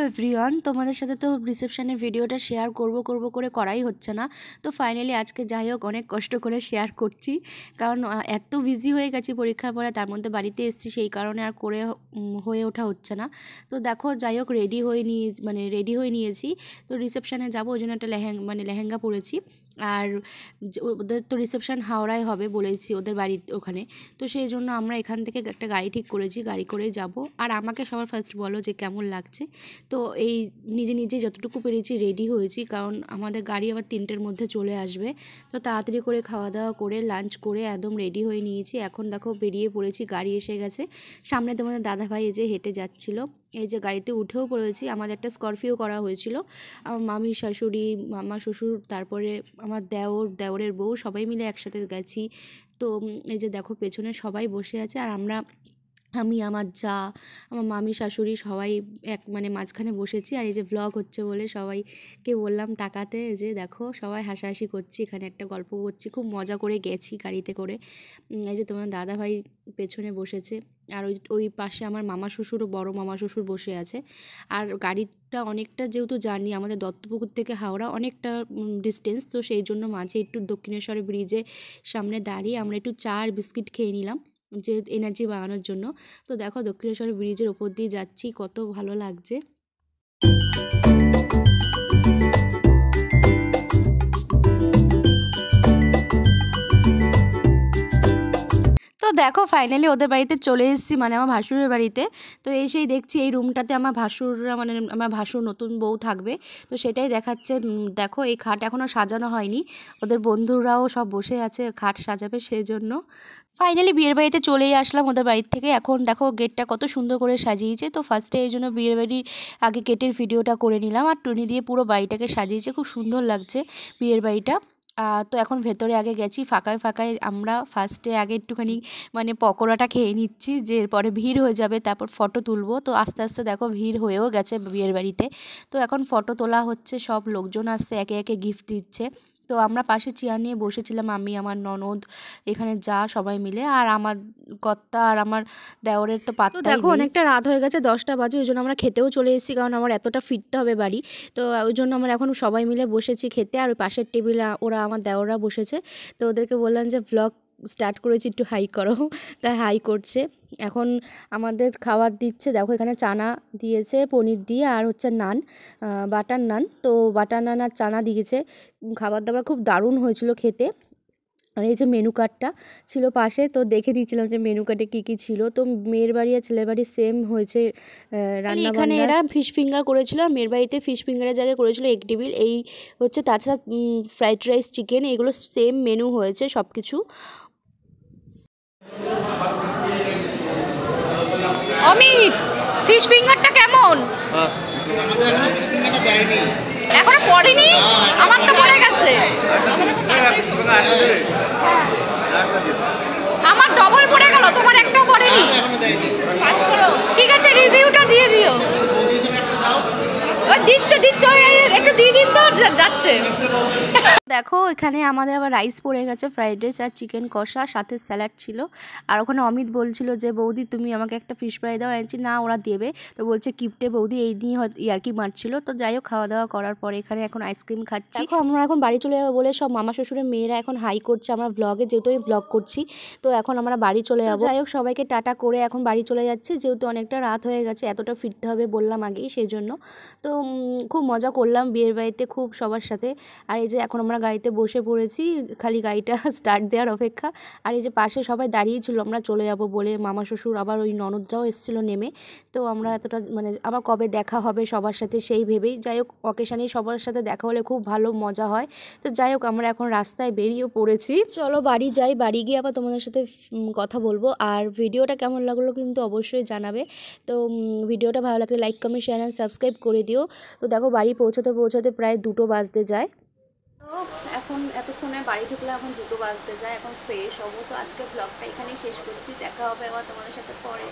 Everyone, তোমাদের সাথে তো রিসেপশনের ভিডিওটা শেয়ার করব করে করাই হচ্ছে না। তো ফাইনালি আজকে যাই হোক অনেক কষ্ট করে শেয়ার করছি, কারণ এত বিজি হয়ে গেছি পরীক্ষার পরে, তার মধ্যে বাড়িতে এসেছি, সেই কারণে আর করে হয়ে ওঠা হচ্ছে না। তো দেখো যাই হোক রেডি হয়ে নিয়েছি। তো রিসেপশানে যাবো, ওই জন্য একটা লেহেঙ্গা পরেছি। আর ওদের তো রিসেপশান হাওড়ায় হবে বলেছি, ওদের বাড়ির ওখানে। তো সেই জন্য আমরা এখান থেকে একটা গাড়ি ঠিক করেছি, গাড়ি করেই যাব। আর আমাকে সবার ফার্স্ট বলো যে কেমন লাগছে। তো এই নিজে যতটুকু পেরেছি রেডি হয়েছি, কারণ আমাদের গাড়ি আবার 3টের মধ্যে চলে আসবে। তো তাড়াতাড়ি করে খাওয়া দাওয়া করে লাঞ্চ করে একদম রেডি হয়ে নিয়েছি। এখন দেখো বেরিয়ে পড়েছি, গাড়ি এসে গেছে সামনে। তোমাদের দাদাভাই এই যে হেঁটে যাচ্ছিলো, এই যে গাড়িতে উঠেও পড়েছি। আমাদের একটা স্করপিও করা হয়েছিল, আমার মামি শাশুড়ি, মামা শ্বশুর, তারপরে আমার দেওরের বউ, সবাই মিলে একসাথে গেছি। তো এই যে দেখো পেছনে সবাই বসে আছে, আর আমি আমার যা, আমার মামি শাশুড়ি সবাই মাঝখানে বসেছি। আর এই যে ব্লগ হচ্ছে বলে সবাইকে বললাম তাকাতে, যে দেখো সবাই হাসাহাসি করছি, এখানে একটা গল্প করছি, খুব মজা করে গেছি গাড়িতে করে। এই যে তোমার দাদাভাই পেছনে বসেছে, আর ওই পাশে আমার মামা শ্বশুর ও বড় মামা শ্বশুর বসে আছে। আর গাড়িটা অনেকটা যেহেতু জার্নি, আমাদের দত্তপুকুর থেকে হাওড়া অনেকটা ডিস্টেন্স, তো সেই জন্য মাঝে একটু দক্ষিণেশ্বরের ব্রিজে সামনে দাঁড়িয়ে আমরা একটু চা আর বিস্কিট খেয়ে নিলাম, যে এনার্জি বাড়ানোর জন্য। তো দেখো দক্ষিণেশ্বর ব্রিজের ওপর দিয়ে যাচ্ছি, কত ভালো লাগছে। তো দেখো ফাইনালি ওদের বাড়িতে চলে এসেছি, আমার ভাসুরের বাড়িতে। তো এসেই দেখছি এই রুমটাতে আমার ভাসুর নতুন বউ থাকবে, তো সেটাই দেখাচ্ছে। দেখো এই খাট এখনও সাজানো হয়নি, ওদের বন্ধুরাও সব বসে আছে, খাট সাজাবে সেই জন্য। ফাইনালি বিয়ের বাড়িতে চলেই আসলাম ওদের বাড়ির থেকে। এখন দেখো গেটটা কত সুন্দর করে সাজিয়েছে। তো ফার্স্টে এই জন্য বিয়ের বাড়ির আগে গেটের ভিডিওটা করে নিলাম, আর টুনি দিয়ে পুরো বাড়িটাকে সাজিয়েছে, খুব সুন্দর লাগছে বিয়ের বাড়িটা। তো এখন ভেতরে আগে গেছি, ফাঁকায় আমরা ফার্স্টে আগে একটুখানি পকোড়াটা খেয়ে নিচ্ছি, যে এরপরে ভিড় হয়ে যাবে, তারপর ফটো তুলবো। তো আস্তে আস্তে দেখো ভিড় হয়েও গেছে বিয়ের বাড়িতে। তো এখন ফটো তোলা হচ্ছে, সব লোকজন আসছে, একে একে গিফট দিচ্ছে। তো আমরা পাশে চেয়ার নিয়ে বসেছিলাম, আমি, আমার ননদ, এখানে যা সবাই মিলে, আর আমার কর্তা আর আমার দেওরের তো পাত্তা। দেখো অনেকটা রাত হয়ে গেছে, 10টা বাজে, ওই জন্য আমরা খেতেও চলে এসেছি, কারণ আমার এতটা ফিরতে হবে বাড়ি। তো ওই জন্য আমরা এখন সবাই মিলে বসেছি খেতে, আর ওই পাশের টেবিলে ওরা আমার দেওররা বসেছে। তো ওদেরকে বললাম যে ব্লগ স্টার্ট করেছি, একটু হাই করো, তাই হাই করছে। এখন আমাদের খাবার দিচ্ছে, দেখো এখানে চানা দিয়েছে পনির দিয়ে, আর হচ্ছে নান, বাটার নান। তো বাটার নান আর চানা দিয়েছে, খাবার দাবার খুব দারুণ হয়েছিল খেতে। আর এই যে মেনু কার্ডটা ছিল পাশে, তো দেখে নিয়েছিলাম যে মেনু কার্ডে কী কী ছিল। তো মেয়ের বাড়ি আর ছেলের বাড়ি সেম হয়েছে রান্না। এখানে এরা ফিশ ফিঙ্গার করেছিল, আর মেয়ের বাড়িতে ফিশ ফিঙ্গারের জায়গায় করেছিল এগ টেবিল, এই হচ্ছে। তাছাড়া ফ্রাইড রাইস, চিকেন, এগুলো সেম মেনু হয়েছে সব কিছু। অমিত, ফিশ ফিঙ্গারটা কেমন? এখনো পড়েনি, আমার তো পড়ে গেছে। আমার ডবল পড়ে গেল, তোমার একটাও পড়েনি। ঠিক আছে, রিভিউটা দিয়ে দিও। দিচ্ছে একটু দিয়ে দিন তো, যাচ্ছে। দেখো এখানে আমাদের আবার রাইস পড়ে গেছে, ফ্রাইড রাইস আর চিকেন কষা, সাথে স্যালাড ছিল। আর ওখানে অমিত বলছিল যে বৌদি তুমি আমাকে একটা ফিশ ফ্রাই দাও, এনেছি না ওরা দেবে। তো বলছে কিপটে বৌদি, এই নিয়ে ইয়ার্কি মারছিল। তো যাই হোক খাওয়া দাওয়া করার পরে এখানে এখন আইসক্রিম খাচ্ছি। দেখো আমরা এখন বাড়ি চলে যাবো বলে সব মামা শ্বশুরের মেয়েরা এখন হাই করছে আমার ব্লগে, যেহেতু আমি ব্লগ করছি। তো এখন আমরা বাড়ি চলে যাবো। যাই হোক সবাইকে টাটা করে এখন বাড়ি চলে যাচ্ছে, যেহেতু অনেকটা রাত হয়ে গেছে, এতটা ফিরতে হবে বললাম আগেই, সেই জন্য। তো খুব মজা করলাম বিয়ের বাড়িতে খুব সবার সাথে। আর এই যে এখন আমরা গাড়িতে বসে পড়েছি, খালি গাড়িটা স্টার্ট দেওয়ার অপেক্ষা। আর এই যে পাশে সবাই দাঁড়িয়েছিল আমরা চলে যাব বলে, মামা শ্বশুর আবার ওই ননদরাও এসেছিলো নেমে। তো আমরা এতটা আবার কবে দেখা হবে সবার সাথে সেই ভেবেই, যাই হোক অকেশানে সবার সাথে দেখা হলে খুব ভালো মজা হয়। তো যাই হোক আমরা এখন রাস্তায় বেরিয়ে পড়েছি, চলো বাড়ি যাই। বাড়ি গিয়ে আবার তোমাদের সাথে কথা বলবো। আর ভিডিওটা কেমন লাগলো কিন্তু অবশ্যই জানাবে। তো ভিডিওটা ভালো লাগলে like, comment, share and subscribe করে দিও। তো দেখো বাড়ি পৌঁছাতে প্রায় 2টো বাজতে যায়। তো এখন এতক্ষণে বাড়ি ঢুকলে এখন 2টো বাজতে যায়, এখন ফ্রেশ হবো। তো আজকে ব্লগটা এখানেই শেষ করছি, দেখা হবে আবার তোমাদের সাথে পরে।